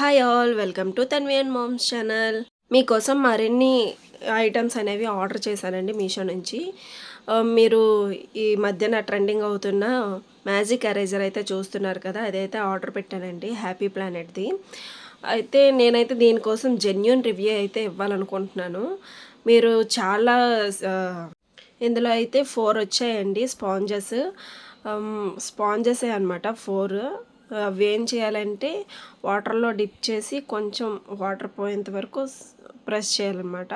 Hi all, welcome to Tanvi and moms channel. మీకోసం మరిన్ని items అనేవి ఆర్డర్ చేశానండి మీషో నుంచి. మీరు ఈ మధ్యన ట్రెండింగ్ అవుతున్న మ్యాజిక్ ఎరేజర్ అయితే చూస్తున్నారు కదా, అదైతే ఆర్డర్ పెట్టానండి హ్యాపీ ప్లానెట్ది. అయితే నేనైతే దీనికోసం జెన్యూన్ రివ్యూ అయితే ఇవ్వాలనుకుంటున్నాను. మీరు చాలా ఇందులో అయితే 4 వచ్చాయండి స్పాంజెస్. స్పాంజెసే అనమాట 4. అవి ఏం చేయాలంటే వాటర్లో డిప్ చేసి కొంచెం వాటర్ పోయేంత వరకు ప్రెస్ చేయాలన్నమాట.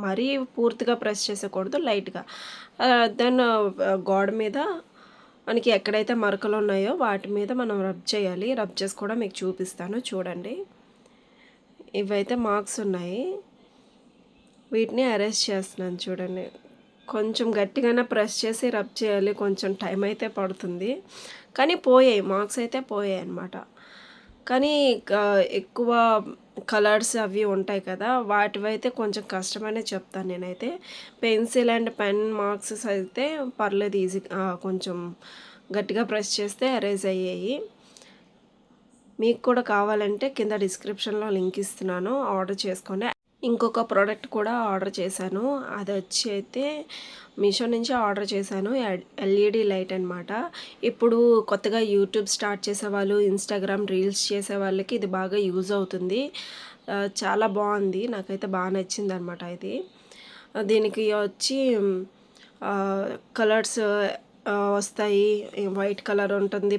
మరీ పూర్తిగా ప్రెస్ చేసేయకూడదు, లైట్గా. దెన్ గోడ మీద మనకి ఎక్కడైతే మరకలు ఉన్నాయో వాటి మీద మనం రబ్ చేయాలి. రబ్ చేసి కూడా మీకు చూపిస్తాను, చూడండి. ఇవైతే మార్క్స్ ఉన్నాయి, వీటిని అరెస్ట్ చేస్తున్నాను చూడండి. కొంచెం గట్టిగానే ప్రెస్ చేసి రబ్ చేయాలి, కొంచెం టైం అయితే పడుతుంది. కానీ పోయాయి, మార్క్స్ అయితే పోయాయి అన్నమాట. కానీ ఎక్కువ కలర్స్ అవి ఉంటాయి కదా, వాటివైతే కొంచెం కష్టమనే చెప్తాను నేనైతే. పెన్సిల్ అండ్ పెన్ మార్క్స్ అయితే పర్లేదు, ఈజీ. కొంచెం గట్టిగా ప్రెస్ చేస్తే ఎరేజ్ అయ్యాయి. మీకు కూడా కావాలంటే కింద డిస్క్రిప్షన్లో లింక్ ఇస్తున్నాను, ఆర్డర్ చేసుకోండి. ఇంకొక ప్రోడక్ట్ కూడా ఆర్డర్ చేశాను, అది వచ్చి అయితే మీషో నుంచి ఆర్డర్ చేశాను. ఎల్ఈడి లైట్ అనమాట. ఇప్పుడు కొత్తగా యూట్యూబ్ స్టార్ట్ చేసేవాళ్ళు, ఇన్స్టాగ్రామ్ రీల్స్ చేసే వాళ్ళకి ఇది బాగా యూజ్ అవుతుంది. చాలా బాగుంది, నాకైతే బాగా నచ్చింది అనమాట ఇది. దీనికి వచ్చి కలర్స్ వస్తాయి. వైట్ కలర్ ఉంటుంది,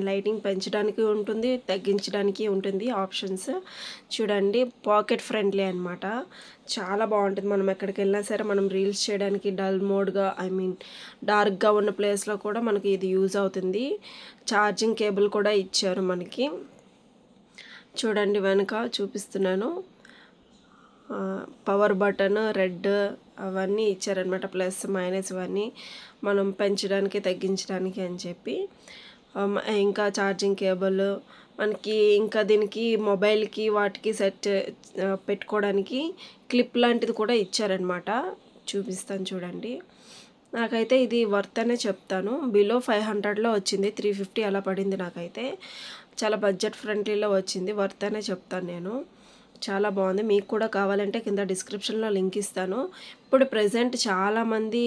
లైటింగ్ పెంచడానికి ఉంటుంది, తగ్గించడానికి ఉంటుంది ఆప్షన్స్. చూడండి, పాకెట్ ఫ్రెండ్లీ అనమాట. చాలా బాగుంటుంది. మనం ఎక్కడికి వెళ్ళినా సరే మనం రీల్స్ చేయడానికి డల్ మోడ్గా, డార్క్గా ఉన్న ప్లేస్లో కూడా మనకి ఇది యూజ్ అవుతుంది. ఛార్జింగ్ కేబుల్ కూడా ఇచ్చారు మనకి. చూడండి, వెనుక చూపిస్తున్నాను. పవర్ బటన్, రెడ్ అవన్నీ ఇచ్చారనమాట, ప్లస్ మైనస్ ఇవన్నీ మనం పెంచడానికి తగ్గించడానికి అని చెప్పి. ఇంకా ఛార్జింగ్ కేబుల్ మనకి, ఇంకా దీనికి మొబైల్కి వాటికి సెట్ పెట్టుకోవడానికి క్లిప్ లాంటిది కూడా ఇచ్చారనమాట. చూపిస్తాను చూడండి. నాకైతే ఇది వర్త్ అనే చెప్తాను. బిలో 500లో వచ్చింది, 350 అలా పడింది నాకైతే. చాలా బడ్జెట్ ఫ్రెండ్లీలో వచ్చింది, వర్త్ అనే చెప్తాను నేను. చాలా బాగుంది. మీకు కూడా కావాలంటే కింద డిస్క్రిప్షన్లో లింక్ ఇస్తాను. ఇప్పుడు ప్రెజెంట్ చాలామంది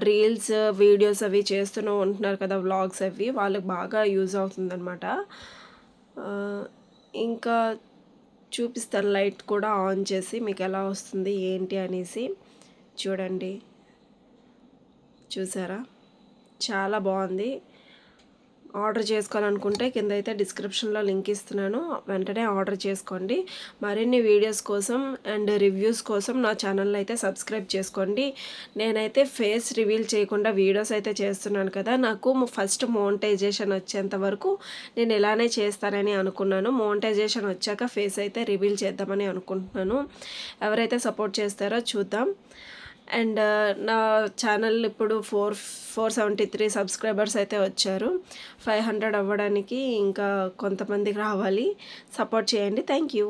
రీల్స్, వీడియోస్ అవి చేస్తూనే ఉంటున్నారు కదా, వ్లాగ్స్ అవి, వాళ్ళకి బాగా యూజ్ అవుతుందన్నమాట. ఇంకా చూపిస్తాను లైట్ కూడా ఆన్ చేసి మీకు ఎలా వస్తుంది ఏంటి అనేసి. చూడండి, చూసారా, చాలా బాగుంది. ఆర్డర్ చేసుకోవాలనుకుంటే కింద అయితే డిస్క్రిప్షన్లో లింక్ ఇస్తున్నాను, వెంటనే ఆర్డర్ చేసుకోండి. మరిన్ని వీడియోస్ కోసం అండ్ రివ్యూస్ కోసం నా ఛానల్ అయితే సబ్స్క్రైబ్ చేసుకోండి. నేనైతే ఫేస్ రివీల్ చేయకుండా వీడియోస్ అయితే చేస్తున్నాను కదా, నాకు ఫస్ట్ మోనిటైజేషన్ వచ్చేంత వరకు నేను ఇలానే చేస్తానని అనుకున్నాను. మోనిటైజేషన్ వచ్చాక ఫేస్ అయితే రివీల్ చేద్దామని అనుకుంటున్నాను. ఎవరైతే సపోర్ట్ చేస్తారో చూద్దాం. అండ్ నా ఛానల్ ఇప్పుడు 473 సబ్స్క్రైబర్స్ అయితే వచ్చారు. 500 అవ్వడానికి ఇంకా కొంతమందికి రావాలి. సపోర్ట్ చేయండి. Thank you.